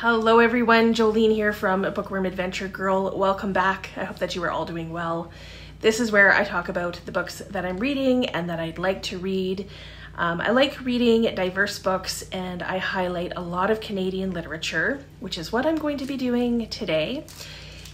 Hello everyone, Jolene here from Bookworm Adventure Girl. Welcome back. I hope that you are all doing well. This is where I talk about the books that I'm reading and that I'd like to read. I like reading diverse books and I highlight a lot of Canadian literature, which is what I'm going to be doing today.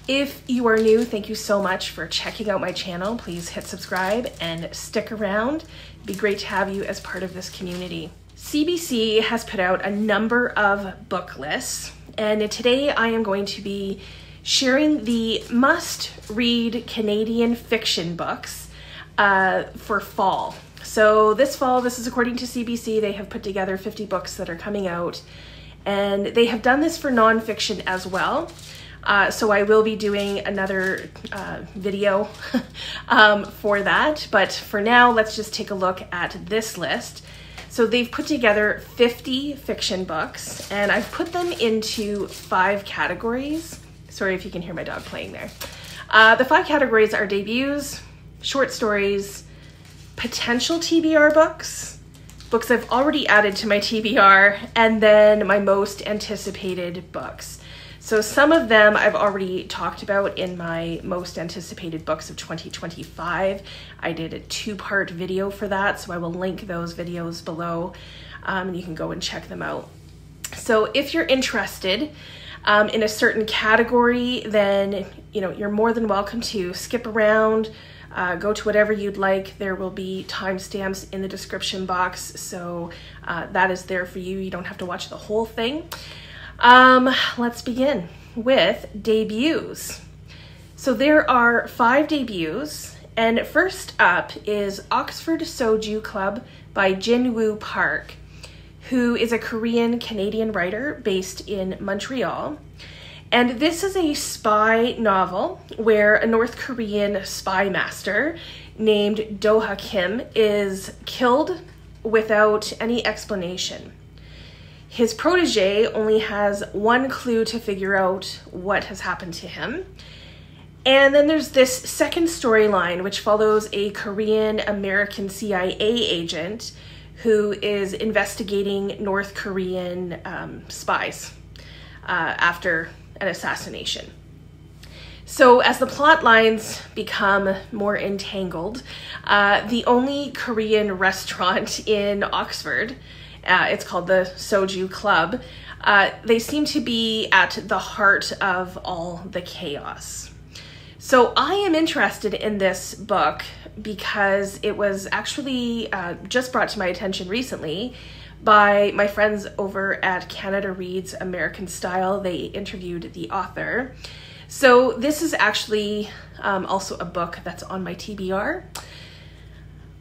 If you are new, thank you so much for checking out my channel. Please hit subscribe and stick around. It'd be great to have you as part of this community. CBC has put out a number of book lists, and today I am going to be sharing the must-read Canadian fiction books for fall. So this fall, this is according to CBC, they have put together 50 books that are coming out, and they have done this for nonfiction as well. So I will be doing another video for that, but for now, let's just take a look at this list. So they've put together 50 fiction books, and I've put them into 5 categories. Sorry if you can hear my dog playing there. The 5 categories are debuts, short stories, potential TBR books, books I've already added to my TBR, and then my most anticipated books. So some of them I've already talked about in my most anticipated books of 2025. I did a 2-part video for that, so I will link those videos below and you can go and check them out. So if you're interested in a certain category, then you're more than welcome to skip around, go to whatever you'd like. There will be timestamps in the description box, so that is there for you. You don't have to watch the whole thing. Let's begin with debuts. So there are 5 debuts, and first up is Oxford Soju Club by Jinwoo Park, who is a Korean Canadian writer based in Montreal. And this is a spy novel where a North Korean spy master named Do-ha Kim is killed without any explanation. His protege only has one clue to figure out what has happened to him. And then there's this second storyline, which follows a Korean-American CIA agent who is investigating North Korean spies after an assassination. So as the plot lines become more entangled, the only Korean restaurant in Oxford, it's called the Soju Club, they seem to be at the heart of all the chaos. So I am interested in this book because it was actually just brought to my attention recently by my friends over at Canada Reads American Style. They interviewed the author. So this is actually also a book that's on my TBR.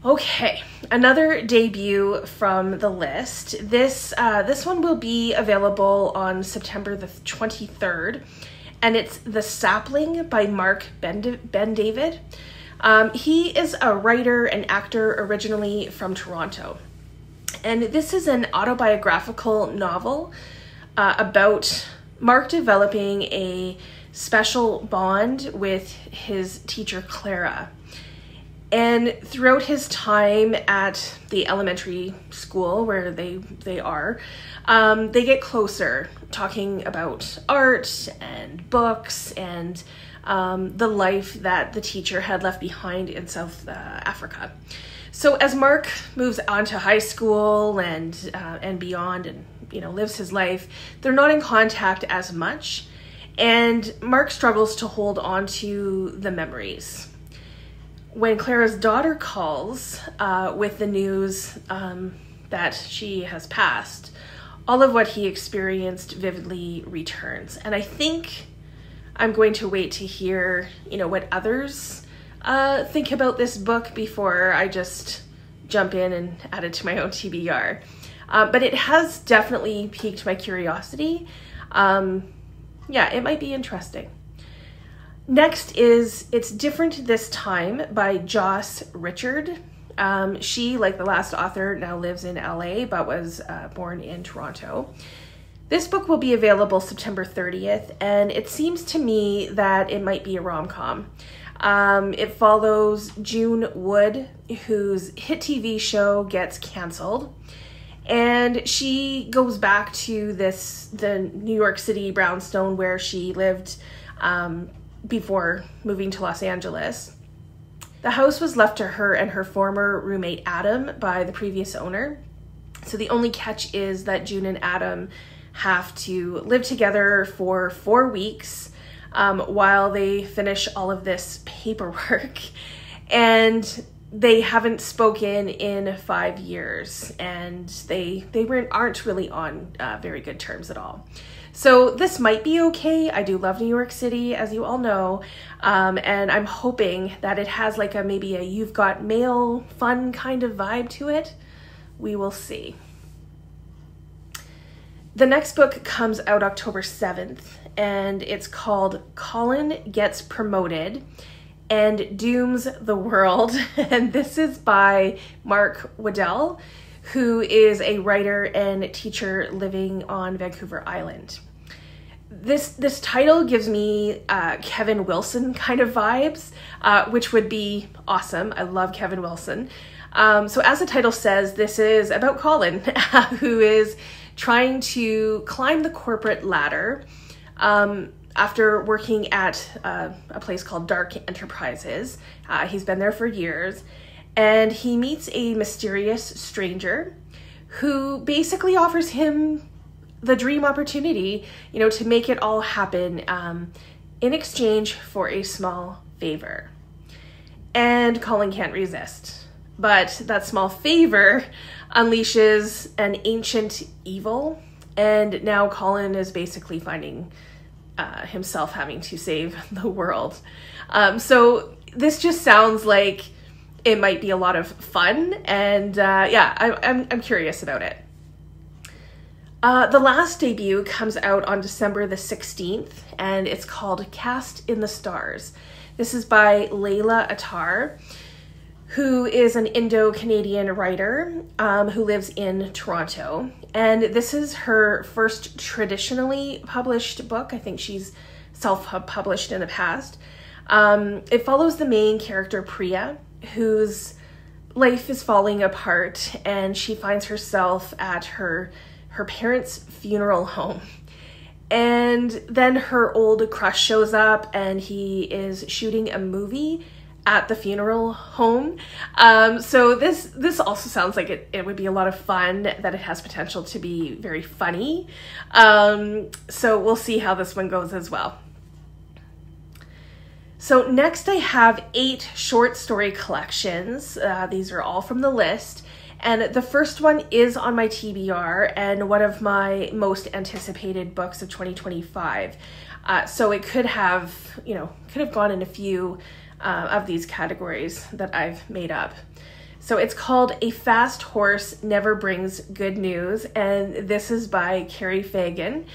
Okay, another debut from the list. This one will be available on September the 23rd, and it's The Sapling by Marc Bendavid. He is a writer and actor originally from Toronto. And this is an autobiographical novel about Marc developing a special bond with his teacher, Clara. And throughout his time at the elementary school where they are, they get closer, talking about art and books and the life that the teacher had left behind in South Africa. So as Marc moves on to high school and beyond, and lives his life, they're not in contact as much, and Marc struggles to hold on to the memories. When Clara's daughter calls with the news that she has passed, all of what he experienced vividly returns. And I think I'm going to wait to hear, what others think about this book before I just jump in and add it to my own TBR. But it has definitely piqued my curiosity. Yeah, it might be interesting. Next is It's Different This Time by Joss Richard. She, like the last author, now lives in LA, but was born in Toronto. This book will be available September 30th, and it seems to me that it might be a rom-com. It follows June Wood, whose hit TV show gets canceled, And she goes back to the New York City brownstone where she lived before moving to Los Angeles. The house was left to her and her former roommate Adam by the previous owner. So the only catch is that June and Adam have to live together for 4 weeks while they finish all of this paperwork. And they haven't spoken in 5 years, and they aren't really on very good terms at all. So this might be okay. I do love New York City, as you all know, and I'm hoping that it has like maybe a You've Got Mail fun kind of vibe to it. We will see. The next book comes out October 7th, and it's called Colin Gets Promoted and Dooms the World. And this is by Marc Waddell, who is a writer and teacher living on Vancouver Island. This title gives me Kevin Wilson kind of vibes, which would be awesome. I love Kevin Wilson. So as the title says, this is about Colin, who is trying to climb the corporate ladder after working at a place called Dark Enterprises. He's been there for years, and he meets a mysterious stranger who basically offers him the dream opportunity, to make it all happen in exchange for a small favor. And Colin can't resist. But that small favor unleashes an ancient evil, and now Colin is basically finding himself having to save the world. So this just sounds like it might be a lot of fun, and I'm curious about it. The last debut comes out on December the 16th, and it's called Caste in the Stars. This is by Leylah Attar, who is an Indo-Canadian writer who lives in Toronto. And this is her first traditionally published book. I think she's self-published in the past. It follows the main character, Priya, whose life is falling apart, and she finds herself at her parents' funeral home. And then her old crush shows up, and he is shooting a movie at the funeral home. So this also sounds like it would be a lot of fun, that it has potential to be very funny. So we'll see how this one goes as well. So next I have 8 short story collections. These are all from the list. And the first one is on my TBR and one of my most anticipated books of 2025. So it could have gone in a few of these categories that I've made up. So it's called A Fast Horse Never Brings Good News, and this is by Cary Fagan,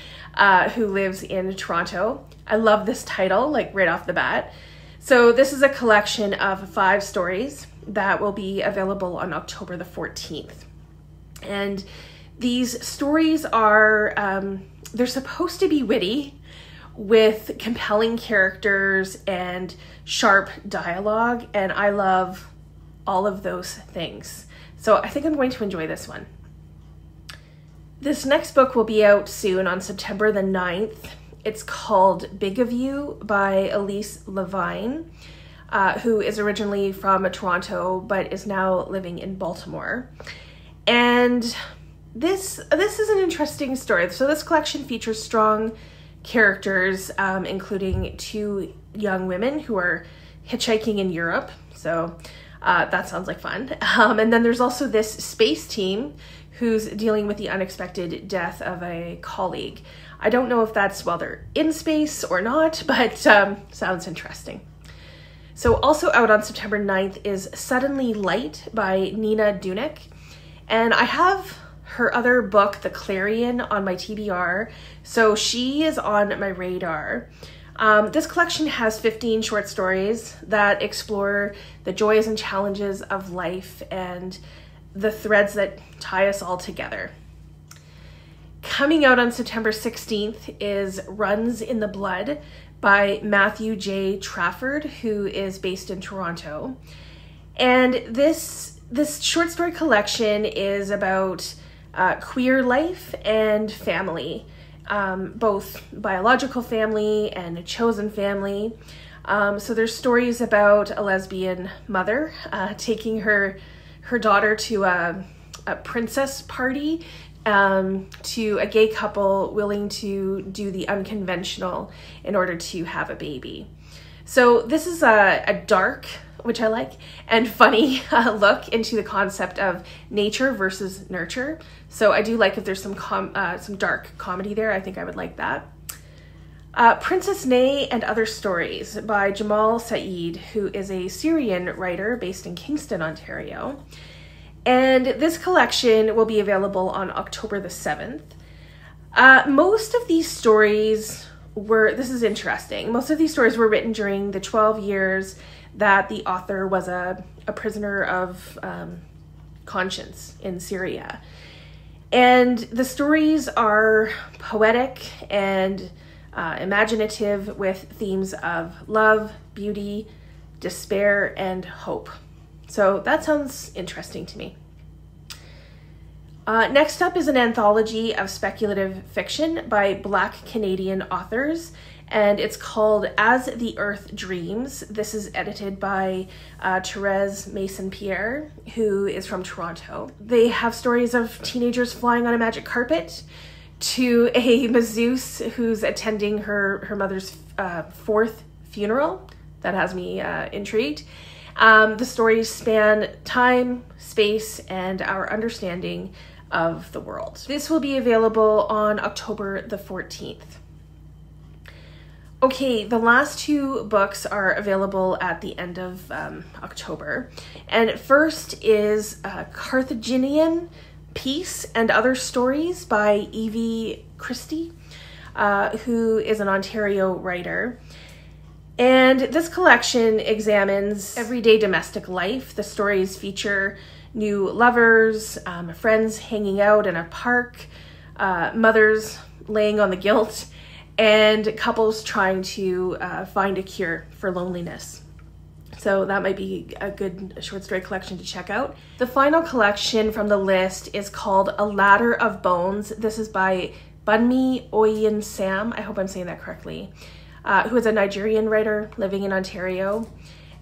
who lives in Toronto. I love this title, like right off the bat. So this is a collection of 5 stories that will be available on October the 14th. And these stories are, they're supposed to be witty, with compelling characters and sharp dialogue, and I love all of those things. So I think I'm going to enjoy this one. This next book will be out soon on September the 9th. It's called Big of You by Elise Levine, who is originally from Toronto but is now living in Baltimore. And this is an interesting story. So this collection features strong characters, including 2 young women who are hitchhiking in Europe. So that sounds like fun. And then there's also this space team who's dealing with the unexpected death of a colleague. I don't know if that's while they're in space or not, but sounds interesting. So also out on September 9th is Suddenly Light by Nina Dunic. And I have her other book, The Clarion, on my TBR, so she is on my radar. This collection has 15 short stories that explore the joys and challenges of life and the threads that tie us all together. Coming out on September 16th is Runs in the Blood by Matthew J. Trafford, who is based in Toronto. And this short story collection is about queer life and family, both biological family and a chosen family. So there's stories about a lesbian mother taking her daughter to a princess party, to a gay couple willing to do the unconventional in order to have a baby. So this is a dark, which I like, and funny look into the concept of nature versus nurture. So I do like if there's some dark comedy there. I think I would like that. Princess Nay and Other Stories by Jamal Saeed, who is a Syrian writer based in Kingston, Ontario. And this collection will be available on October the 7th. Most of these stories this is interesting, most of these stories were written during the 12 years that the author was a prisoner of conscience in Syria. And the stories are poetic and imaginative, with themes of love, beauty, despair, and hope. So that sounds interesting to me. Next up is an anthology of speculative fiction by Black Canadian authors, and it's called As the Earth Dreams. This is edited by Terese Mason-Pierre, who is from Toronto. They have stories of teenagers flying on a magic carpet, to a masseuse who's attending her mother's fourth funeral. That has me intrigued. The stories span time, space, and our understanding of the world. This will be available on October the 14th. Okay, the last two books are available at the end of October. And first is Carthaginian, Peace and Other Stories by Evie Christie, who is an Ontario writer. And this collection examines everyday domestic life. The stories feature new lovers, friends hanging out in a park, mothers laying on the guilt, and couples trying to find a cure for loneliness. So that might be a good short story collection to check out. The final collection from the list is called A Ladder of Bones. This is by Bunmi Oyinsan, I hope I'm saying that correctly, who is a Nigerian writer living in Ontario.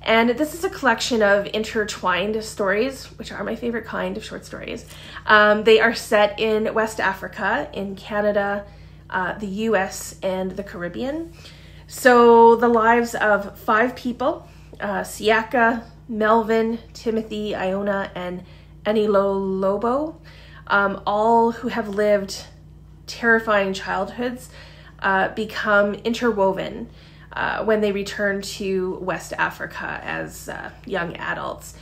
And this is a collection of intertwined stories, which are my favorite kind of short stories. They are set in West Africa, in Canada, the US, and the Caribbean. So the lives of 5 people, Siaka, Melvin, Timothy, Iona, and Anilolobo, all who have lived terrifying childhoods, become interwoven when they return to West Africa as young adults.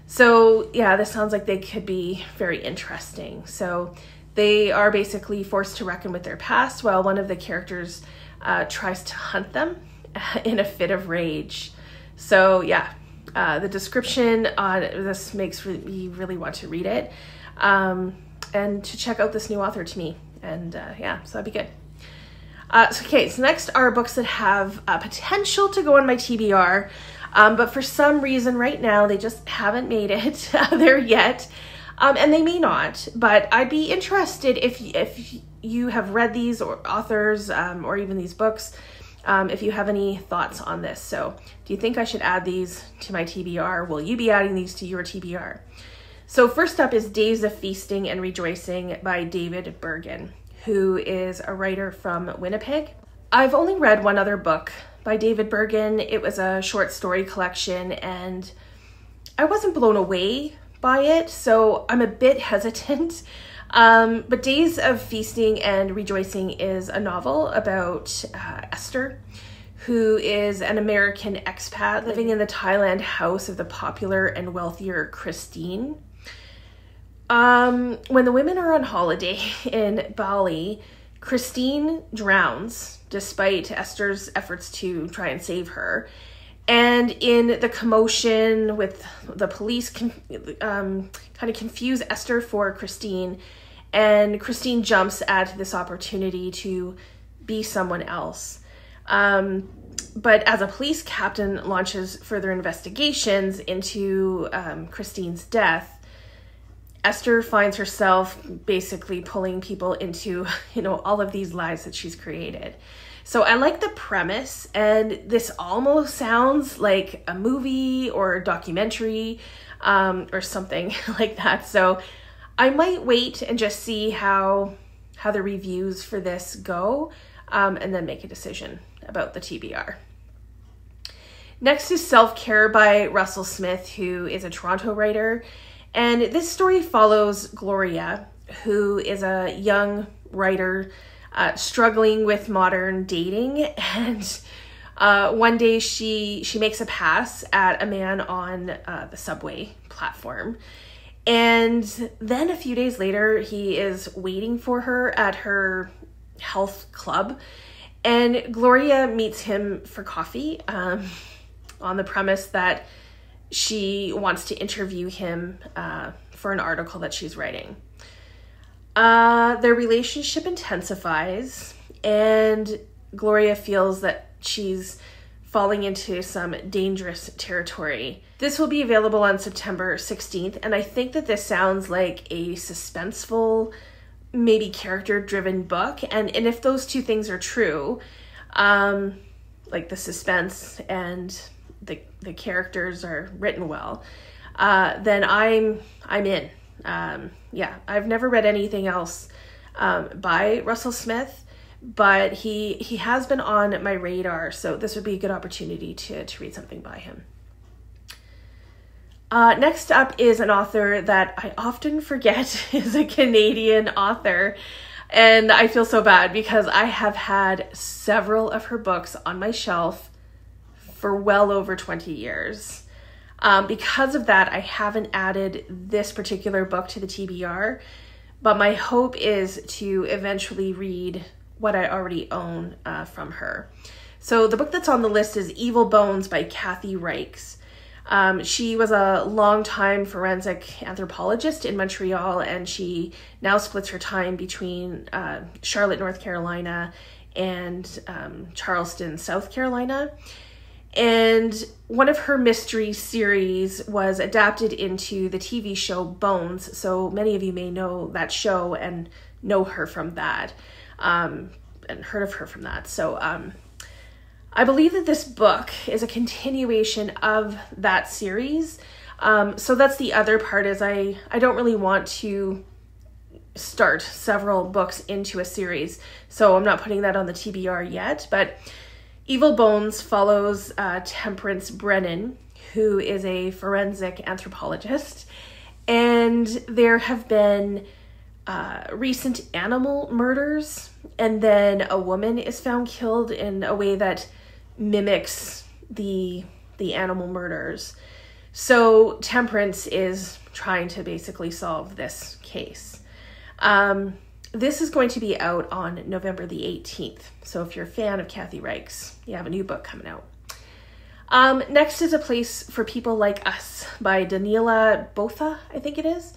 So yeah, this sounds like they could be very interesting. So they are basically forced to reckon with their past while one of the characters tries to hunt them in a fit of rage. So yeah, the description on this makes me really want to read it and to check out this new author to me. And yeah, so that'd be good. So next are books that have potential to go on my TBR, but for some reason right now they just haven't made it there yet, and they may not, but I'd be interested if you have read these or authors or even these books, if you have any thoughts on this. So do you think I should add these to my TBR? Will you be adding these to your TBR? So first up is Days of Feasting and Rejoicing by David Bergen, who is a writer from Winnipeg. I've only read one other book by David Bergen. It was a short story collection and I wasn't blown away by it, so I'm a bit hesitant. But Days of Feasting and Rejoicing is a novel about Esther, who is an American expat living in the Thailand house of the popular and wealthier Christine. When the women are on holiday in Bali, Christine drowns despite Esther's efforts to try and save her. And in the commotion with the police kind of confuse Esther for Christine, and Christine jumps at this opportunity to be someone else. But as a police captain launches further investigations into Christine's death, Esther finds herself basically pulling people into, all of these lies that she's created. So I like the premise, and this almost sounds like a movie or a documentary or something like that. So I might wait and just see how the reviews for this go, and then make a decision about the TBR. Next is Self-Care by Russell Smith, who is a Toronto writer. And this story follows Gloria, who is a young writer struggling with modern dating. And one day she makes a pass at a man on the subway platform. And then a few days later, he is waiting for her at her health club. And Gloria meets him for coffee on the premise that she wants to interview him for an article that she's writing. Their relationship intensifies, and Gloria feels that she's falling into some dangerous territory. This will be available on September 16th, and I think that this sounds like a suspenseful, maybe character-driven book, and if those two things are true, like the suspense and the characters are written well, then I'm in. I've never read anything else by Russell Smith, but he has been on my radar, so this would be a good opportunity to read something by him. Next up is an author that I often forget is a Canadian author, and I feel so bad because I have had several of her books on my shelf for well over 20 years. Because of that, I haven't added this particular book to the TBR, but my hope is to eventually read what I already own from her. So the book that's on the list is Evil Bones by Kathy Reichs. She was a longtime forensic anthropologist in Montreal, and she now splits her time between Charlotte, North Carolina, and Charleston, South Carolina. And one of her mystery series was adapted into the TV show Bones. So many of you may know that show and know her from that, and heard of her from that. So I believe that this book is a continuation of that series. So that's the other part, is I don't really want to start several books into a series. So I'm not putting that on the TBR yet, but Evil Bones follows Temperance Brennan, who is a forensic anthropologist, and there have been recent animal murders, and then a woman is found killed in a way that mimics the animal murders. So Temperance is trying to basically solve this case. This is going to be out on November the 18th. So if you're a fan of Kathy Reichs, you have a new book coming out. Next is A Place for People Like Us by Leylah, I think it is,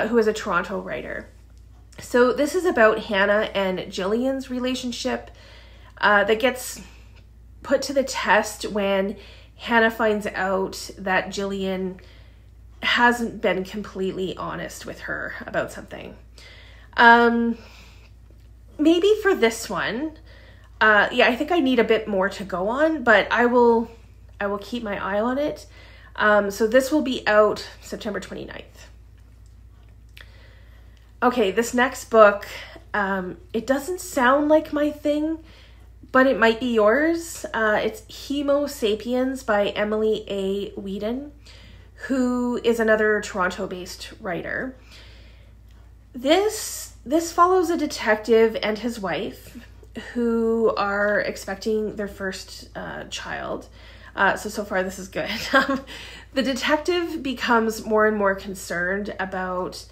who is a Toronto writer. So this is about Hannah and Jillian's relationship that gets put to the test when Hannah finds out that Jillian hasn't been completely honest with her about something. Maybe for this one, I think I need a bit more to go on, but I will keep my eye on it. So this will be out September 29th. Okay, this next book, it doesn't sound like my thing, but it might be yours. It's Homo Sapiens by Emily A. Whedon, who is another Toronto-based writer. This follows a detective and his wife who are expecting their first child. So far this is good. The detective becomes more and more concerned about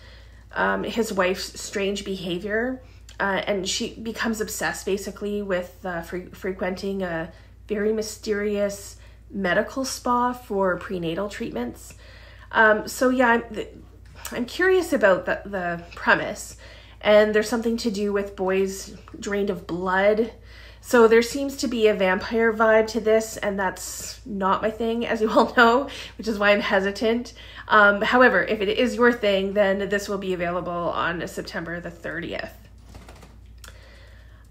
his wife's strange behavior, and she becomes obsessed basically with frequenting a very mysterious medical spa for prenatal treatments. I'm curious about the premise, and there's something to do with boys drained of blood. So there seems to be a vampire vibe to this, and that's not my thing, as you all know, which is why I'm hesitant. However, if it is your thing, then this will be available on September the 30th.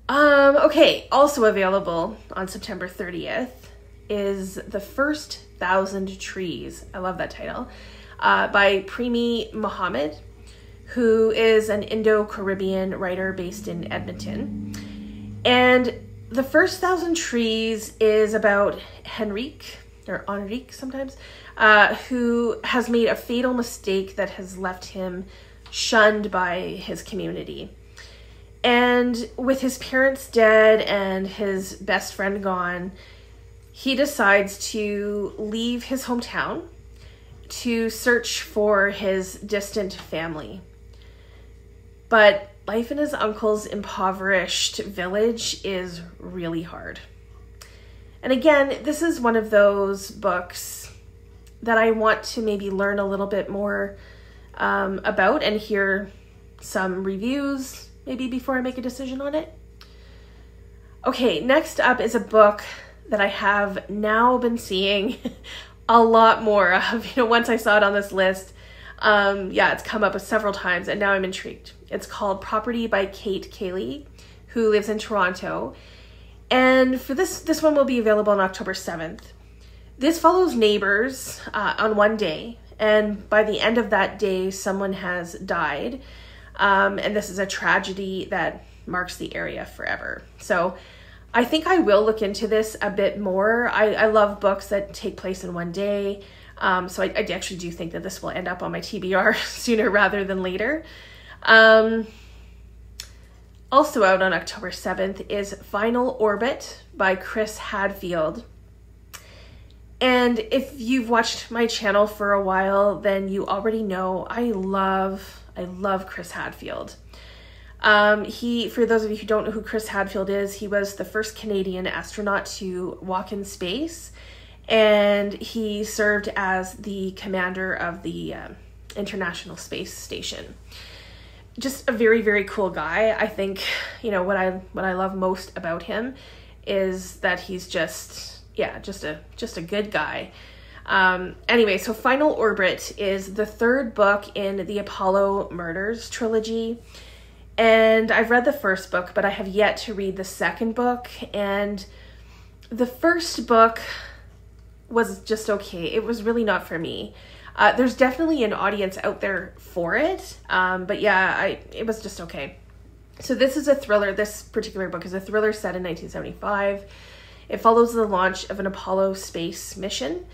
Okay, also available on September 30th is The First 1,000 Trees. I love that title. By Premi Mohammed, who is an Indo-Caribbean writer based in Edmonton. And The First 1,000 Trees is about Henrique, or Henrique sometimes, who has made a fatal mistake that has left him shunned by his community. And with his parents dead and his best friend gone, he decides to leave his hometown to search for his distant family. But life in his uncle's impoverished village is really hard. And again, this is one of those books that I want to maybe learn a little bit more about and hear some reviews maybe before I make a decision on it. Okay, next up is a book that I have now been seeing a lot more of. Once I saw it on this list, it's come up several times, and now I'm intrigued. It's called Property by Kate Cayley, who lives in Toronto. And for this one will be available on October 7th. This follows neighbors on one day, and by the end of that day, someone has died. And this is a tragedy that marks the area forever. So I think I will look into this a bit more. I love books that take place in one day. So I actually do think that this will end up on my TBR sooner rather than later. Also out on October 7th is Final Orbit by Chris Hadfield. And if you've watched my channel for a while, then you already know I love Chris Hadfield. For those of you who don't know who Chris Hadfield is, he was the first Canadian astronaut to walk in space, and he served as the commander of the International Space Station. Just a very, very cool guy. I think, what I love most about him is that he's just a good guy. Anyway, so Final Orbit is the third book in the Apollo Murders trilogy. And I've read the first book, but I have yet to read the second book. And the first book was just okay. It was really not for me. There's definitely an audience out there for it. But yeah, it was just okay. So this is a thriller. This particular book is a thriller set in 1975. It follows the launch of an Apollo space mission,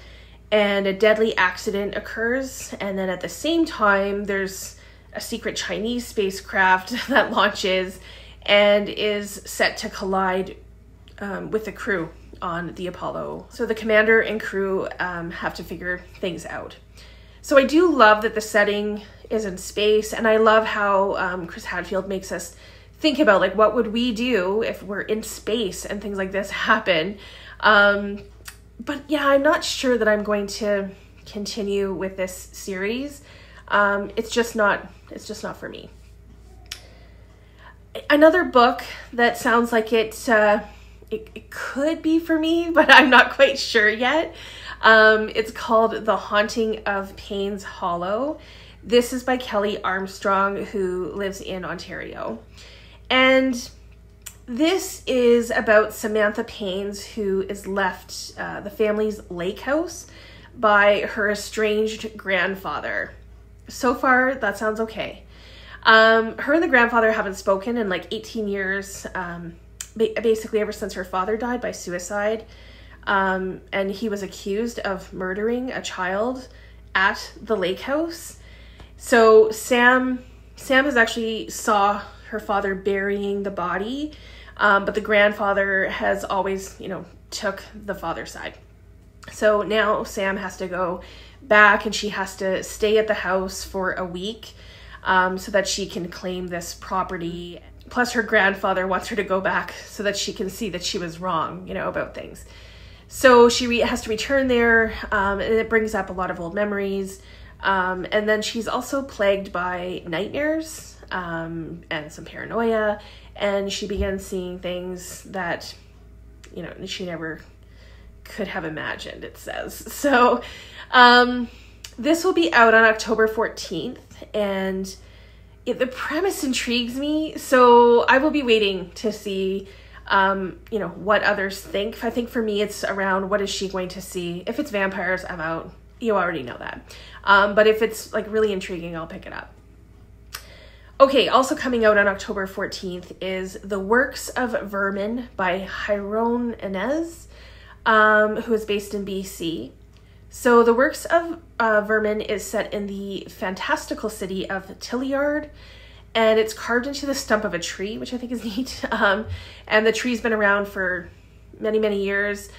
and a deadly accident occurs. And then at the same time, there's a secret Chinese spacecraft that launches and is set to collide with the crew on the Apollo. So the commander and crew have to figure things out. So I do love that the setting is in space, and I love how Chris Hadfield makes us think about, like, what would we do if we're in space and things like this happen. But yeah, I'm not sure that I'm going to continue with this series. It's just not for me. Another book that sounds like it could be for me, but I'm not quite sure yet. It's called The Haunting of Payne's Hollow. This is by Kelly Armstrong, who lives in Ontario. And this is about Samantha Paynes, who is left the family's lake house by her estranged grandfather. So far, that sounds okay. Her and the grandfather haven't spoken in like 18 years, basically ever since her father died by suicide. And he was accused of murdering a child at the lake house. So Sam has actually saw her father burying the body, but the grandfather has always, took the father's side. So now Sam has to go back, and she has to stay at the house for a week so that she can claim this property. Plus her grandfather wants her to go back so that she can see that she was wrong, about things. So she has to return there, and it brings up a lot of old memories. And then she's also plagued by nightmares and some paranoia, and she begins seeing things that you know, she never could have imagined, it says. So this will be out on October 14th, and the premise intrigues me, so I will be waiting to see you know, what others think. I think for me it's around what is she going to see. If it's vampires, I'm out. You already know that. But if it's like really intriguing, I'll pick it up. Okay, also coming out on October 14th is The Works of Vermin by Hyrone Inez, who is based in BC. So The Works of Vermin is set in the fantastical city of Tilliard, and it's carved into the stump of a tree, which I think is neat. And the tree's been around for many, many years.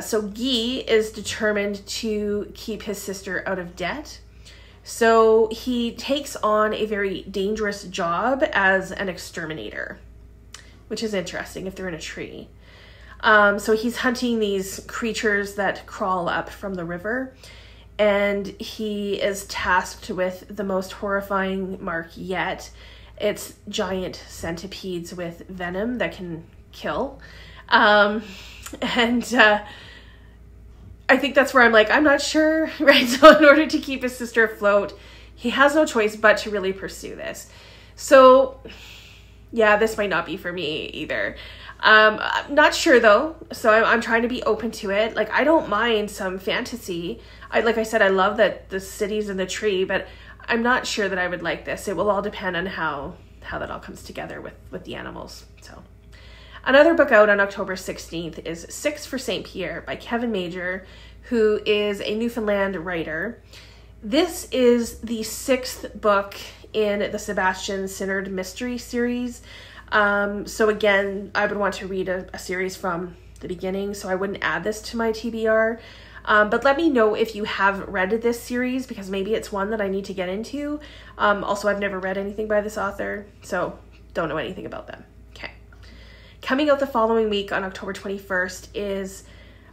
So Guy is determined to keep his sister out of debt. So he takes on a very dangerous job as an exterminator, which is interesting if they're in a tree. So he's hunting these creatures that crawl up from the river, and he is tasked with the most horrifying mark yet. It's giant centipedes with venom that can kill. I think that's where I'm like, I'm not sure, right? So in order to keep his sister afloat, he has no choice but to really pursue this. So yeah, this might not be for me either. I'm not sure though, so I'm trying to be open to it. Like, I don't mind some fantasy. Like I said, I love that the city's in the tree, but I'm not sure that I would like this. It will all depend on how that all comes together with the animals. So another book out on October 16th is 6 for St. Pierre by Kevin Major, who is a Newfoundland writer. This is the 6th book in the Sebastian Synard mystery series. So again, I would want to read a series from the beginning, so I wouldn't add this to my TBR. But let me know if you have read this series, because maybe it's one that I need to get into. Also, I've never read anything by this author, so don't know anything about them. Okay. Coming out the following week on October 21st is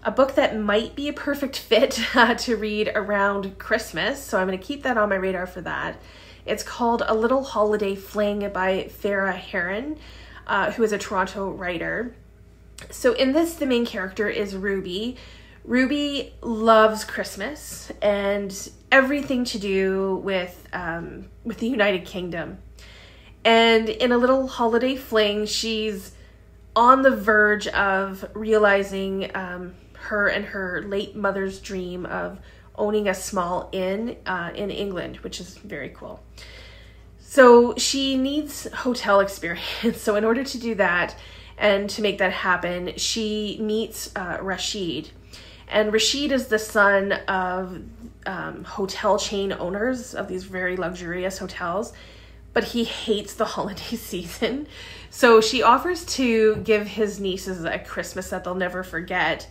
a book that might be a perfect fit to read around Christmas, so I'm going to keep that on my radar for that. It's called A Little Holiday Fling by Farah Heron, who is a Toronto writer. So in this, the main character is Ruby. Ruby loves Christmas and everything to do with the United Kingdom. And in A Little Holiday Fling, she's on the verge of realizing her and her late mother's dream of owning a small inn in England, which is very cool. So she needs hotel experience. So in order to do that and to make that happen, she meets Rashid. And Rashid is the son of hotel chain owners of these very luxurious hotels, but he hates the holiday season. So she offers to give his nieces a Christmas that they'll never forget,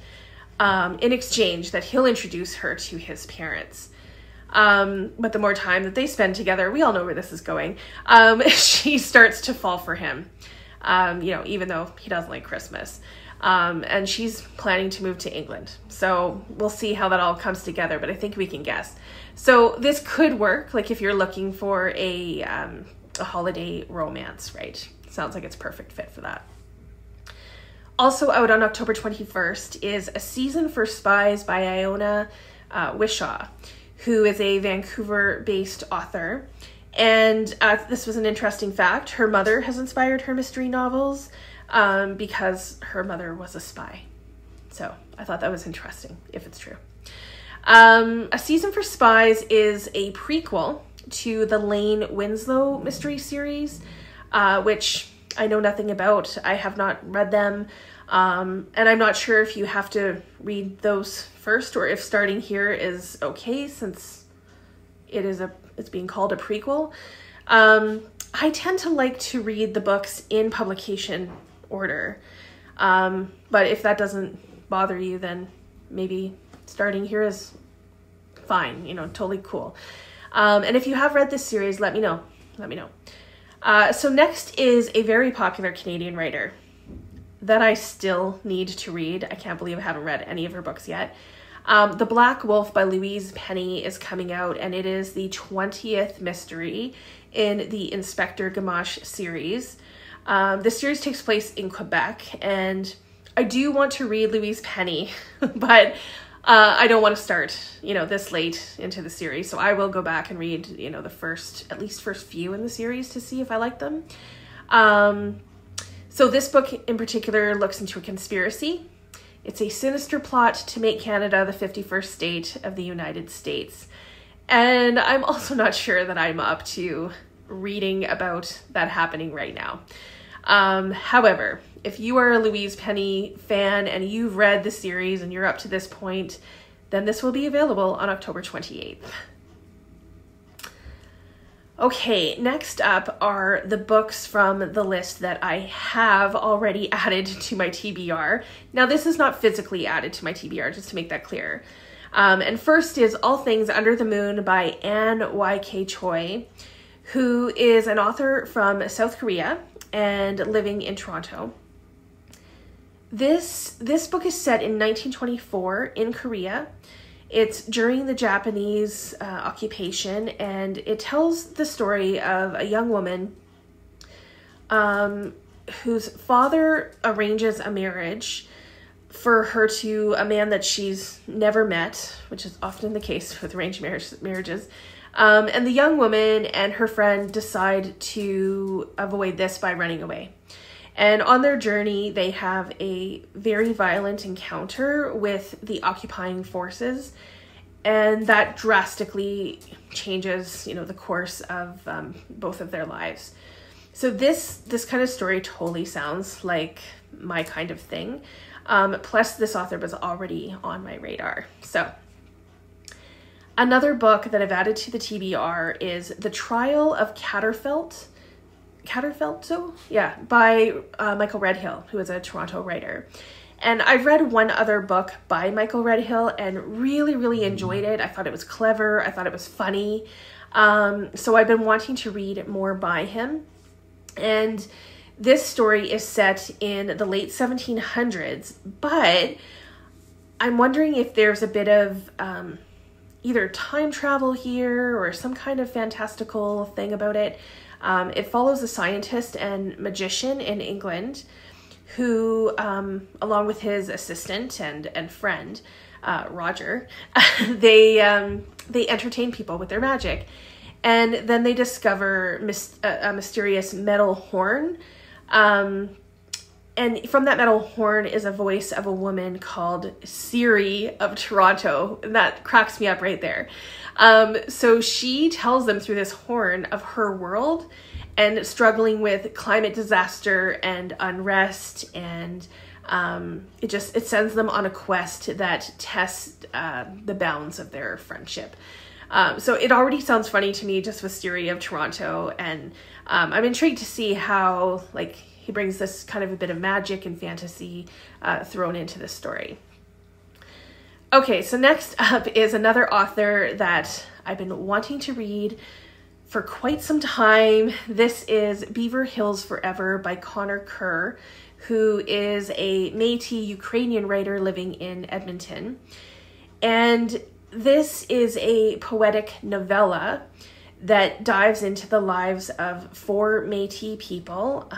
in exchange that he'll introduce her to his parents. But the more time that they spend together, we all know where this is going, she starts to fall for him, even though he doesn't like Christmas. And she's planning to move to England. So we'll see how that all comes together, but I think we can guess. So this could work, like if you're looking for a holiday romance, right? Sounds like it's perfect fit for that. Also out on October 21st is A Season for Spies by Iona Wishaw, who is a Vancouver-based author. And this was an interesting fact. Her mother has inspired her mystery novels because her mother was a spy. So I thought that was interesting, if it's true. A Season for Spies is a prequel to the Lane Winslow mystery series, which I know nothing about. I have not read them, and I'm not sure if you have to read those first or if starting here is okay, since it's being called a prequel. I tend to like to read the books in publication order, but if that doesn't bother you, then maybe starting here is fine, totally cool. And if you have read this series, let me know. So next is a very popular Canadian writer that I still need to read. I can't believe I haven't read any of her books yet. The Black Wolf by Louise Penny is coming out, and it is the 20th mystery in the Inspector Gamache series. This series takes place in Quebec, and I do want to read Louise Penny, but I don't want to start, this late into the series. So I will go back and read, the first few in the series to see if I like them. So this book in particular looks into a conspiracy. It's a sinister plot to make Canada the 51st state of the United States. And I'm also not sure that I'm up to reading about that happening right now. However, if you are a Louise Penny fan and you've read the series and you're up to this point, then this will be available on October 28th. Okay, next up are the books from the list that I have already added to my TBR. Now, this is not physically added to my TBR, just to make that clear. And first is All Things Under the Moon by Anne Y.K. Choi, who is an author from South Korea and living in Toronto. This book is set in 1924 in Korea. It's during the Japanese occupation, and it tells the story of a young woman whose father arranges a marriage for her to a man that she's never met, which is often the case with arranged marriages. And the young woman and her friend decide to avoid this by running away. And on their journey, they have a very violent encounter with the occupying forces. And that drastically changes, the course of both of their lives. So this kind of story totally sounds like my kind of thing. Plus, this author was already on my radar. So another book that I've added to the TBR is The Trial of Catterfelt, by Michael Redhill, who is a Toronto writer. And I've read one other book by Michael Redhill and really, really enjoyed it. I thought it was clever. I thought it was funny. So I've been wanting to read more by him. And this story is set in the late 1700s, but I'm wondering if there's a bit of either time travel here or some kind of fantastical thing about it. It follows a scientist and magician in England who, along with his assistant and friend, Roger, they entertain people with their magic. And then they discover a mysterious metal horn. And from that metal horn is a voice of a woman called Cary of Toronto. And that cracks me up right there. So she tells them through this horn of her world and struggling with climate disaster and unrest. And it sends them on a quest that tests the bounds of their friendship. So it already sounds funny to me just with Cary of Toronto. And I'm intrigued to see how he brings this kind of a bit of magic and fantasy thrown into this story. Okay, so next up is another author that I've been wanting to read for quite some time. This is Beaver Hills Forever by Connor Kerr, who is a Métis Ukrainian writer living in Edmonton. And this is a poetic novella that dives into the lives of 4 Métis people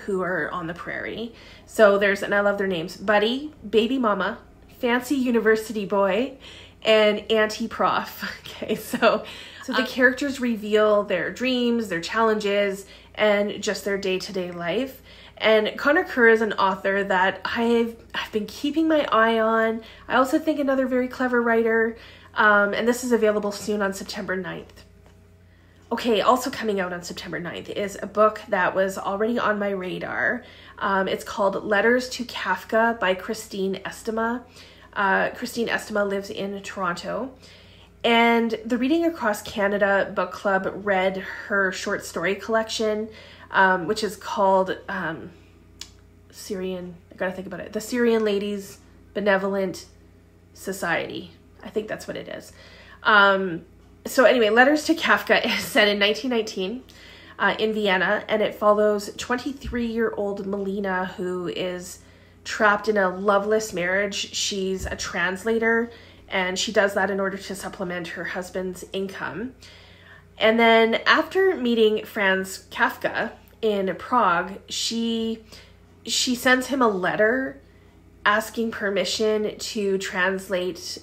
who are on the prairie. So and I love their names, Buddy, Baby Mama, Fancy University Boy, and Auntie Prof. Okay, so the characters reveal their dreams, their challenges, and just their day-to-day life. And Connor Kerr is an author that I've been keeping my eye on. I also think another very clever writer, and this is available soon on September 9th. Okay, also coming out on September 9th is a book that was already on my radar. It's called Letters to Kafka by Christine Estema. Christine Estema lives in Toronto. And the Reading Across Canada book club read her short story collection, which is called Syrian, I gotta think about it, the Syrian Ladies Benevolent Society. I think that's what it is. So anyway, Letters to Kafka is set in 1919 in Vienna, and it follows 23-year-old Melina, who is trapped in a loveless marriage. She's a translator, and she does that in order to supplement her husband's income. And then after meeting Franz Kafka in Prague, she sends him a letter asking permission to translate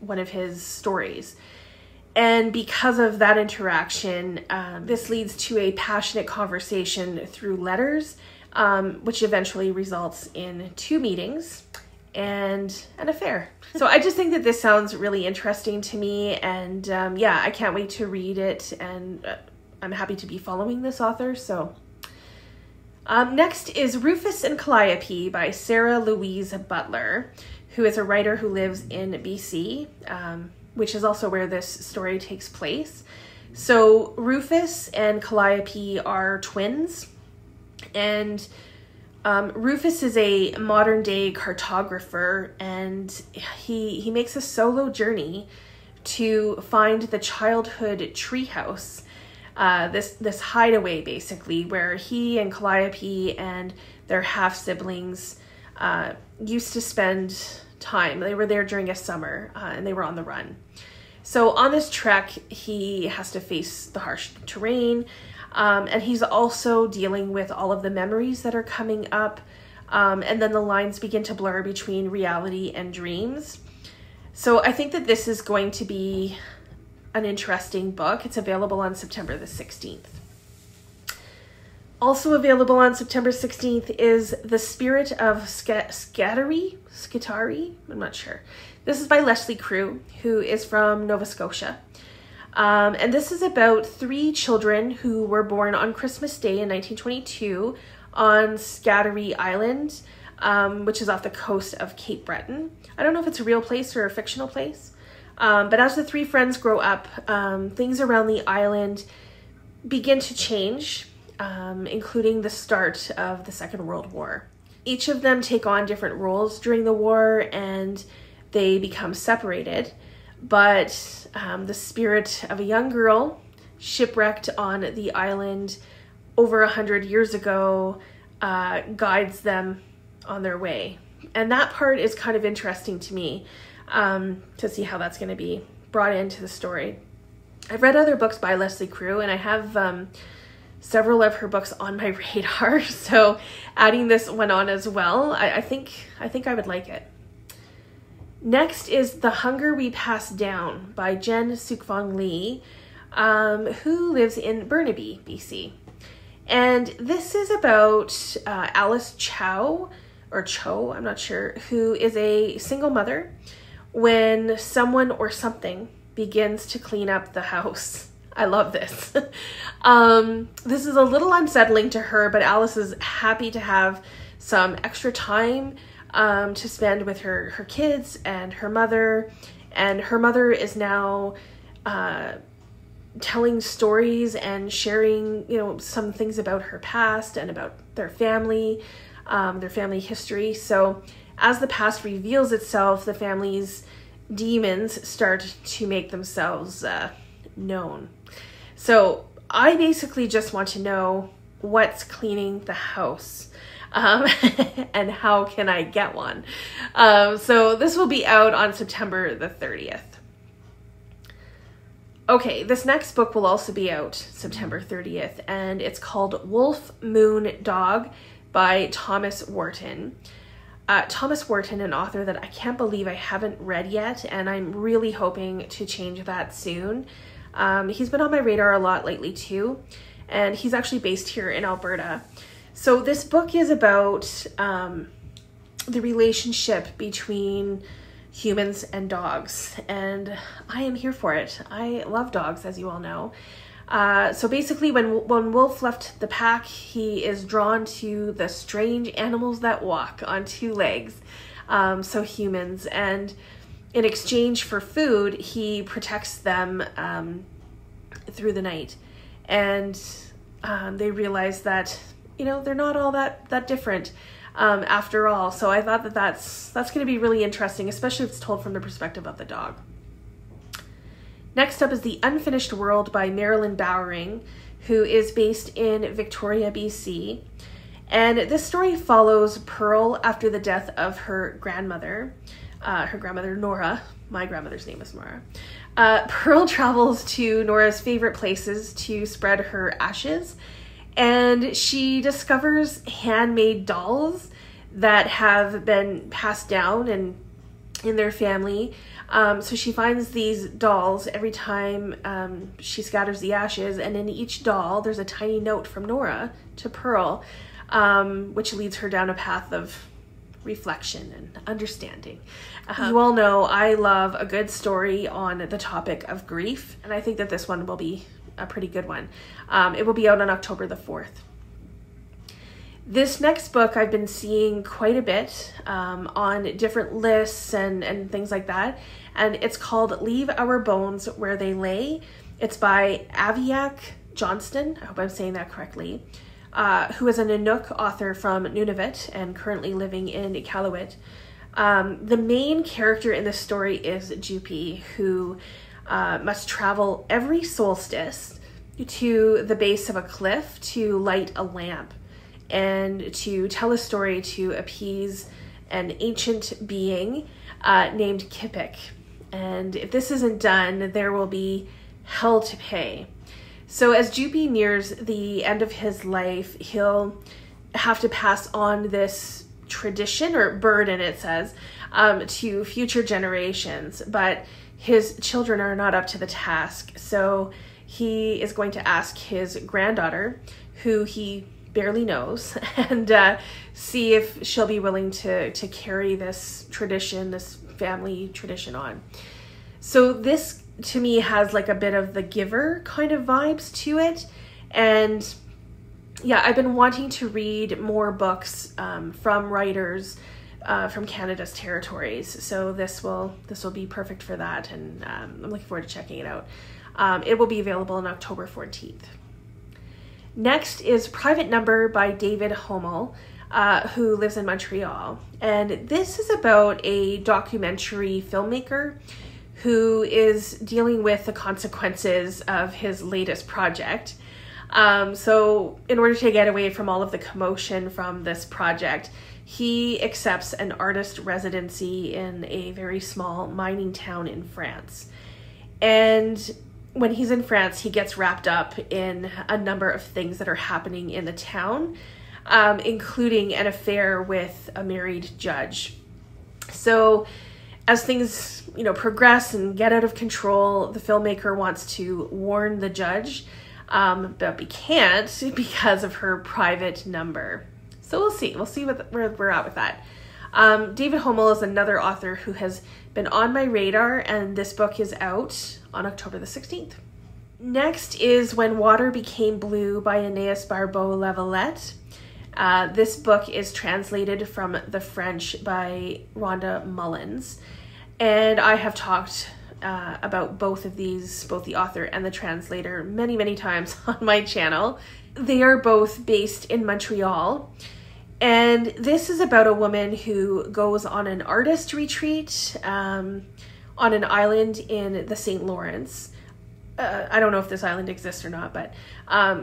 one of his stories. And because of that interaction, this leads to a passionate conversation through letters, which eventually results in 2 meetings and an affair. So I just think that this sounds really interesting to me, and yeah, I can't wait to read it, and I'm happy to be following this author. So next is Rufus and Calliope by Sarah Louise Butler, who is a writer who lives in BC, which is also where this story takes place. So Rufus and Calliope are twins, and Rufus is a modern day cartographer, and he makes a solo journey to find the childhood treehouse, this hideaway basically, where he and Calliope and their half siblings used to spend time. They were there during a summer, and they were on the run. So on this trek, he has to face the harsh terrain, and he's also dealing with all of the memories that are coming up, and then the lines begin to blur between reality and dreams. So I think that this is going to be an interesting book. It's available on September the 16th. Also available on September 16th is The Spirit of Scattery? I'm not sure. This is by Leslie Crew, who is from Nova Scotia. And this is about 3 children who were born on Christmas Day in 1922 on Scattery Island, which is off the coast of Cape Breton. I don't know if it's a real place or a fictional place. But as the 3 friends grow up, things around the island begin to change, including the start of the Second World War. Each of them take on different roles during the war, and they become separated. But the spirit of a young girl shipwrecked on the island over 100 years ago guides them on their way. And that part is kind of interesting to me, to see how that's going to be brought into the story. I've read other books by Leslie Crew, and I have several of her books on my radar, so adding this one on as well, I think I would like it. Next is The Hunger We Pass Down by Jen Sukfong Lee, who lives in Burnaby, BC. And this is about Alice Chow, or Cho, I'm not sure, who is a single mother when someone or something begins to clean up the house. I love this. This is a little unsettling to her, but Alice is happy to have some extra time to spend with her kids and her mother. And her mother is now telling stories and sharing, some things about her past and about their family history. So as the past reveals itself, the family's demons start to make themselves known. So I basically just want to know what's cleaning the house, and how can I get one. So this will be out on September the 30th. Okay, this next book will also be out September 30th, and it's called Wolf, Moon, Dog by Thomas Wharton. Thomas Wharton, an author that I can't believe I haven't read yet, and I'm really hoping to change that soon. He's been on my radar a lot lately too, and he's actually based here in Alberta. So this book is about the relationship between humans and dogs, and I am here for it. I love dogs, as you all know. So basically when Wolf left the pack, he is drawn to the strange animals that walk on 2 legs, so humans, and in exchange for food, he protects them through the night. And they realize that, they're not all that different after all. So I thought that that's going to be really interesting, especially if it's told from the perspective of the dog. Next up is The Unfinished World by Marilyn Bowering, who is based in Victoria, BC. And this story follows Pearl after the death of her grandmother Nora. My grandmother's name is Nora. Pearl travels to Nora's favorite places to spread her ashes, and she discovers handmade dolls that have been passed down and in their family. So she finds these dolls every time she scatters the ashes, and in each doll there's a tiny note from Nora to Pearl, which leads her down a path of reflection and understanding. You all know I love a good story on the topic of grief, and I think that this one will be a pretty good one. It will be out on October the 4th. This next book I've been seeing quite a bit on different lists and things like that, and it's called Leave Our Bones Where They Lay. It's by Aviak Johnston, I hope I'm saying that correctly, who is a Nanook author from Nunavut and currently living in Iqaluit. The main character in this story is Jupi, who must travel every solstice to the base of a cliff to light a lamp and to tell a story to appease an ancient being named Kipik. And if this isn't done, there will be hell to pay. So as Jupi nears the end of his life, he'll have to pass on this tradition, or burden it says, to future generations, but his children are not up to the task. So he is going to ask his granddaughter, who he barely knows, and see if she'll be willing to carry this tradition, this family tradition on. So this to me has like a bit of the Giver kind of vibes to it. And yeah, I've been wanting to read more books from writers from Canada's territories. So this will be perfect for that, and I'm looking forward to checking it out. It will be available on October 14th. Next is Private Number by David Hommel, who lives in Montreal. And this is about a documentary filmmaker who is dealing with the consequences of his latest project. So in order to get away from all of the commotion from this project, he accepts an artist residency in a very small mining town in France. And when he's in France, he gets wrapped up in a number of things that are happening in the town, including an affair with a married judge. So as things, progress and get out of control, the filmmaker wants to warn the judge, but we can't because of her private number. So we'll see. We'll see where we're at with that. David Hommel is another author who has been on my radar, and this book is out on October the 16th. Next is When Water Became Blue by Aeneas Barbeau-Lavalette. This book is translated from the French by Rhonda Mullins, and I have talked about both of these, both the author and the translator, many, many times on my channel. They are both based in Montreal, and this is about a woman who goes on an artist retreat on an island in the St. Lawrence. I don't know if this island exists or not, but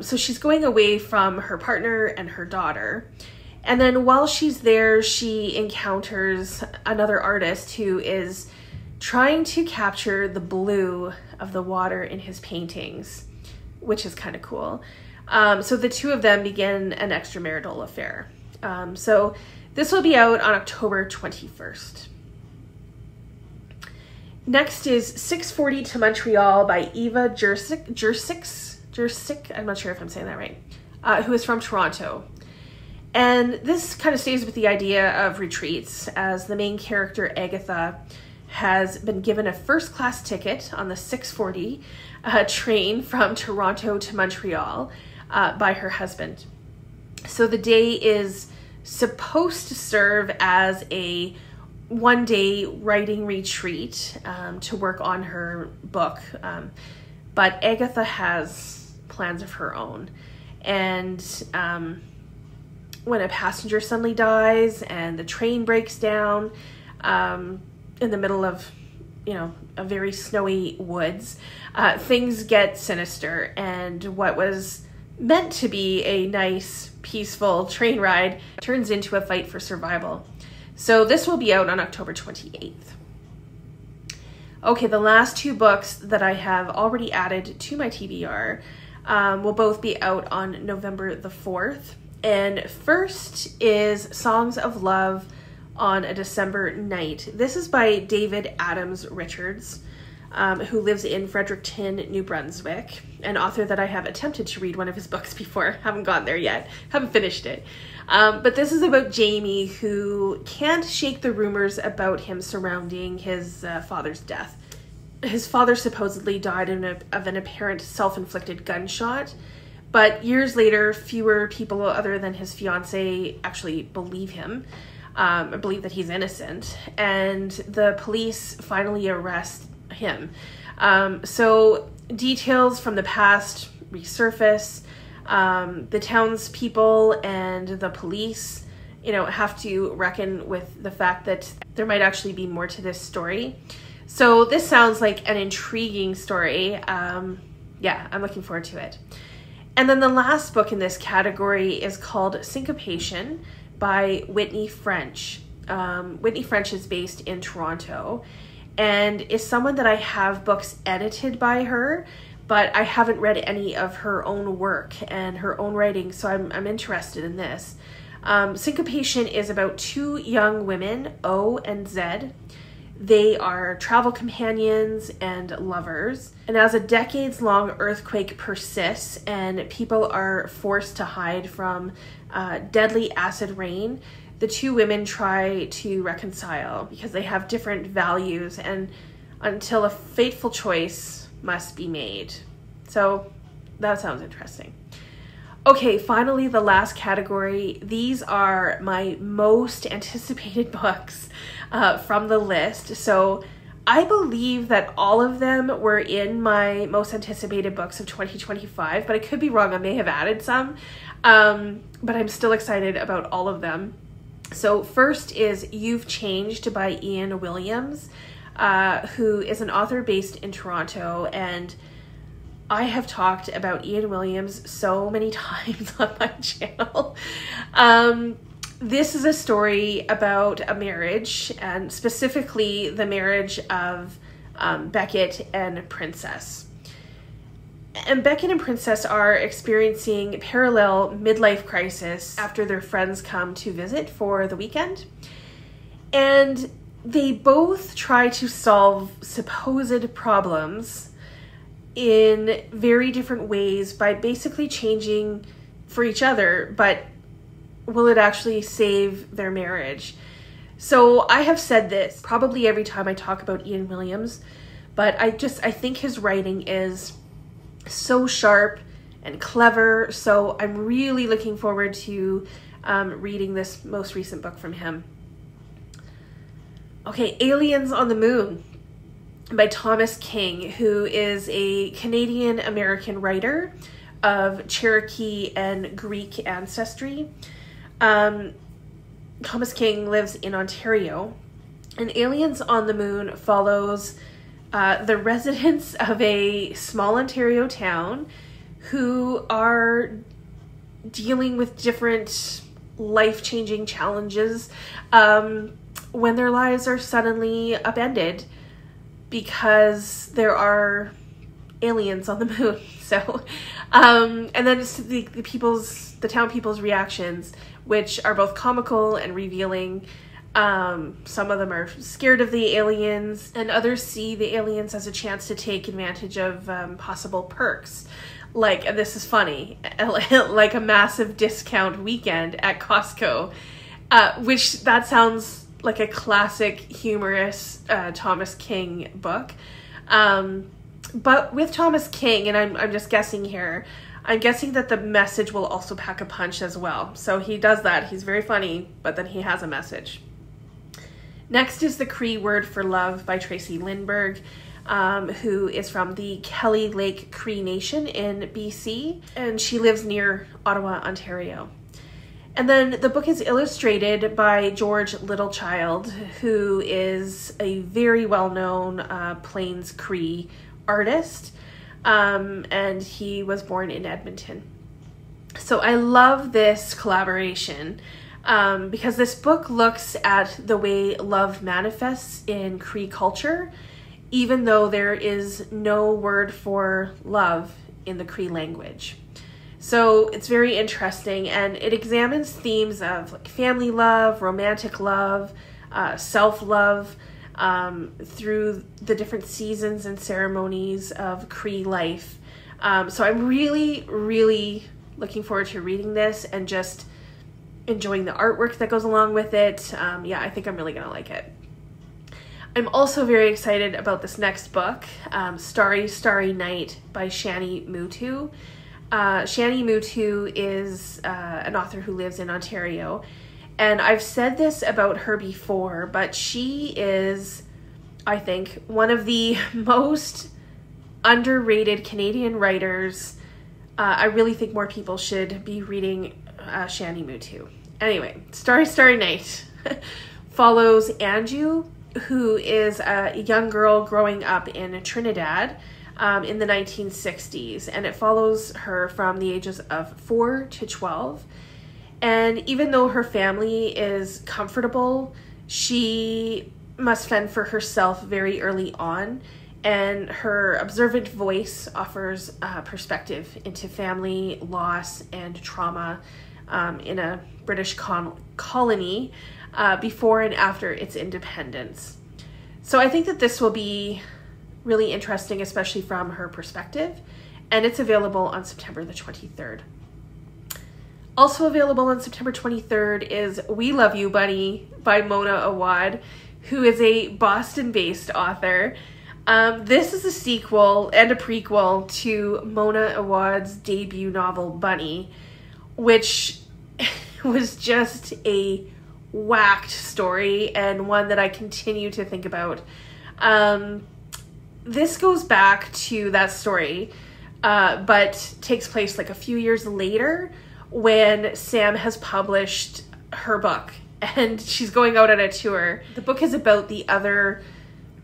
so she's going away from her partner and her daughter. And then while she's there, she encounters another artist who is trying to capture the blue of the water in his paintings, which is kind of cool. So the two of them begin an extramarital affair. So this will be out on October 21st. Next is 640 to Montreal by Eva Jursic, I'm not sure if I'm saying that right, who is from Toronto. And this kind of stays with the idea of retreats, as the main character, Agatha, has been given a first-class ticket on the 640 train from Toronto to Montreal by her husband. So the day is supposed to serve as a one-day writing retreat to work on her book, but Agatha has plans of her own. And when a passenger suddenly dies and the train breaks down in the middle of, a very snowy woods, things get sinister, and what was meant to be a nice, peaceful train ride turns into a fight for survival. So this will be out on October 28th. Okay, the last two books that I have already added to my TBR will both be out on November the 4th. And first is Songs of Love on a December Night. This is by David Adams Richards, who lives in Fredericton, New Brunswick, an author that I have attempted to read one of his books before. Haven't gotten there yet, haven't finished it. But this is about Jamie, who can't shake the rumors about him surrounding his father's death. His father supposedly died of an apparent self-inflicted gunshot, but years later, fewer people other than his fiancée actually believe him. Believe that he's innocent, and the police finally arrest him. So details from the past resurface. The townspeople and the police, have to reckon with the fact that there might actually be more to this story. So this sounds like an intriguing story. Yeah, I'm looking forward to it. And then the last book in this category is called Syncopation by Whitney French. Whitney French is based in Toronto and is someone that I have books edited by her, but I haven't read any of her own work and her own writing, so I'm interested in this. Syncopation is about two young women, O and Z. They are travel companions and lovers. And as a decades-long earthquake persists and people are forced to hide from deadly acid rain, the two women try to reconcile because they have different values and until a fateful choice must be made. So that sounds interesting. Okay, finally, the last category. These are my most anticipated books from the list. So I believe that all of them were in my most anticipated books of 2025, but I could be wrong. I may have added some, but I'm still excited about all of them. So first is You've Changed by Ian Williams, who is an author based in Toronto, and I have talked about Ian Williams so many times on my channel. This is a story about a marriage, and specifically the marriage of Beckett and Princess. And Beckett and Princess are experiencing parallel midlife crisis after their friends come to visit for the weekend. And they both try to solve supposed problems in very different ways by basically changing for each other, but will it actually save their marriage? So I have said this probably every time I talk about Ian Williams, but I think his writing is so sharp and clever. So I'm really looking forward to reading this most recent book from him. Okay, Aliens on the Moon by Thomas King, who is a Canadian-American writer of Cherokee and Greek ancestry. Thomas King lives in Ontario, and Aliens on the Moon follows the residents of a small Ontario town who are dealing with different life-changing challenges when their lives are suddenly upended because there are aliens on the moon. So, and then it's the town people's reactions, which are both comical and revealing. Some of them are scared of the aliens, and others see the aliens as a chance to take advantage of possible perks. Like, and this is funny, like a massive discount weekend at Costco, which that sounds like a classic humorous Thomas King book. But with Thomas King, and I'm just guessing here, I'm guessing that the message will also pack a punch as well. So he does that. He's very funny, but then he has a message. Next is The Cree Word for Love by Tracy Lindbergh, who is from the Kelly Lake Cree Nation in BC, and she lives near Ottawa, Ontario. And then the book is illustrated by George Littlechild, who is a very well-known Plains Cree artist, and he was born in Edmonton. So I love this collaboration because this book looks at the way love manifests in Cree culture, even though there is no word for love in the Cree language. So it's very interesting, and it examines themes of like family love, romantic love, self-love, through the different seasons and ceremonies of Cree life. So I'm really, really looking forward to reading this and just enjoying the artwork that goes along with it. Yeah, I think I'm really gonna like it. I'm also very excited about this next book, Starry, Starry Night by Shani Mutu. Shani Mutu is an author who lives in Ontario, and I've said this about her before, but she is, I think, one of the most underrated Canadian writers. I really think more people should be reading Shani Mutu. Anyway, Starry, Starry Night follows Anju, who is a young girl growing up in Trinidad in the 1960s, and it follows her from the ages of 4 to 12. And even though her family is comfortable, she must fend for herself very early on, and her observant voice offers perspective into family loss and trauma in a British colony before and after its independence. So I think that this will be really interesting, especially from her perspective, and it's available on September the 23rd. Also available on September 23rd is We Love You, Bunny by Mona Awad, who is a Boston-based author. This is a sequel and a prequel to Mona Awad's debut novel, Bunny, which was just a whacked story and one that I continue to think about. This goes back to that story, but takes place like a few years later when Sam has published her book and she's going out on a tour. The book is about the other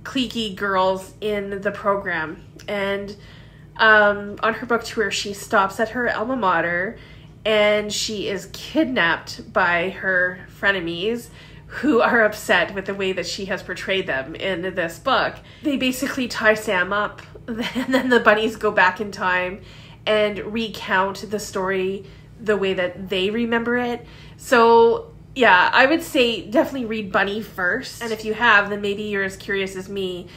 cliquey girls in the program, and on her book tour she stops at her alma mater and she is kidnapped by her frenemies, who are upset with the way that she has portrayed them in this book. They basically tie Sam up, and then the bunnies go back in time and recount the story the way that they remember it. So yeah, I would say definitely read Bunny first, and if you have, then maybe you're as curious as me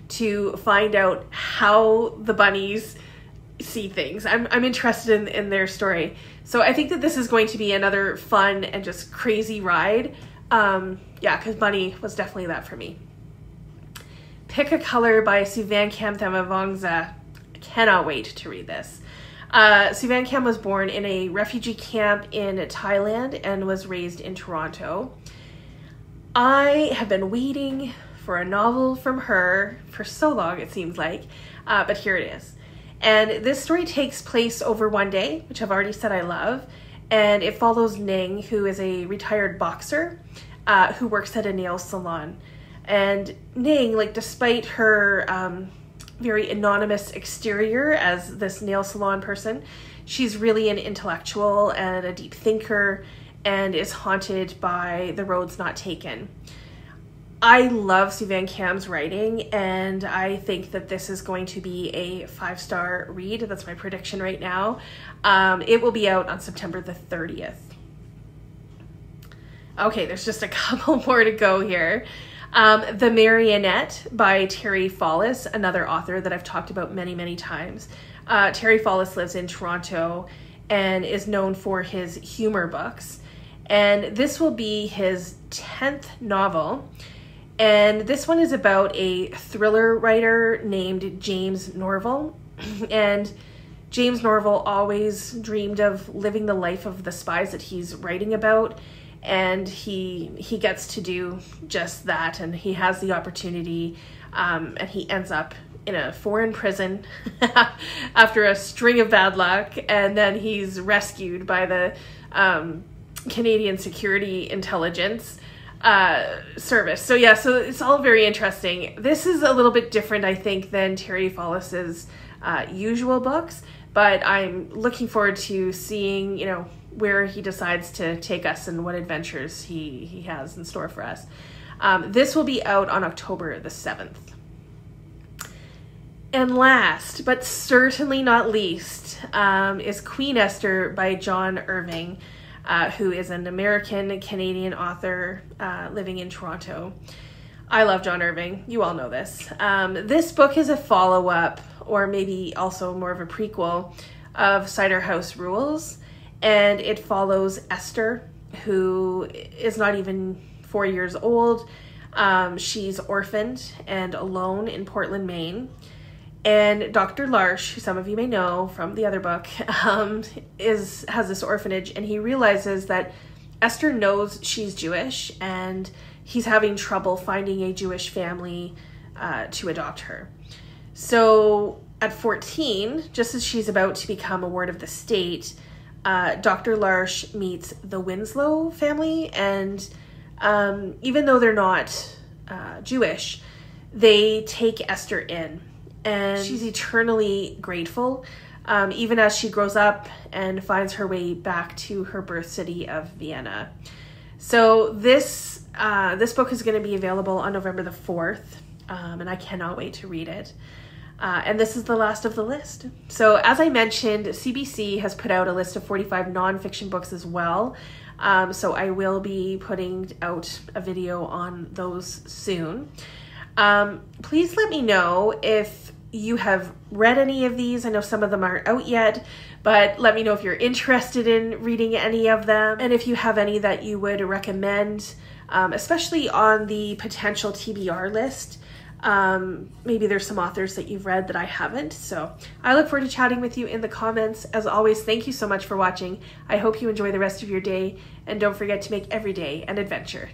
to find out how the bunnies see things. I'm interested in their story. So I think that this is going to be another fun and just crazy ride. Yeah, because Bunny was definitely that for me. Pick a Color by Suvankam Thamavongsa. I cannot wait to read this. Suvankam was born in a refugee camp in Thailand and was raised in Toronto. I have been waiting for a novel from her for so long, it seems like, but here it is. And this story takes place over one day, which I've already said I love, and it follows Ning, who is a retired boxer who works at a nail salon. And Ning, like, despite her very anonymous exterior as this nail salon person, she's really an intellectual and a deep thinker and is haunted by the roads not taken. I love Suvankam's writing, and I think that this is going to be a 5-star read. That's my prediction right now. It will be out on September the 30th. Okay, there's just a couple more to go here. The Marionette by Terry Follis, another author that I've talked about many, many times. Terry Follis lives in Toronto and is known for his humor books. And this will be his 10th novel. And this one is about a thriller writer named James Norval. And James Norval always dreamed of living the life of the spies that he's writing about. And he gets to do just that, and he has the opportunity, and he ends up in a foreign prison after a string of bad luck, and then he's rescued by the Canadian Security Intelligence Service. So yeah, so it's all very interesting. This is a little bit different, I think, than Terry Follis's usual books, but I'm looking forward to seeing, you know, where he decides to take us and what adventures he has in store for us. This will be out on October the 7th. And last, but certainly not least, is Queen Esther by John Irving, who is an American-Canadian author living in Toronto. I love John Irving. You all know this. This book is a follow-up, or maybe also more of a prequel, of Cider House Rules, and it follows Esther, who is not even 4 years old. She's orphaned and alone in Portland, Maine. And Dr. Larsh, who some of you may know from the other book, has this orphanage, and he realizes that Esther knows she's Jewish, and he's having trouble finding a Jewish family to adopt her. So at 14, just as she's about to become a ward of the state, Dr. Larsh meets the Winslow family, and even though they're not Jewish, they take Esther in. And she's eternally grateful, even as she grows up and finds her way back to her birth city of Vienna. So this book is going to be available on November the 4th, and I cannot wait to read it. And this is the last of the list. So as I mentioned, CBC has put out a list of 45 nonfiction books as well. So I will be putting out a video on those soon. Please let me know if you have read any of these. I know some of them aren't out yet, but let me know if you're interested in reading any of them, and if you have any that you would recommend, especially on the potential TBR list. Maybe there's some authors that you've read that I haven't. So I look forward to chatting with you in the comments. As always, thank you so much for watching. I hope you enjoy the rest of your day, and don't forget to make every day an adventure.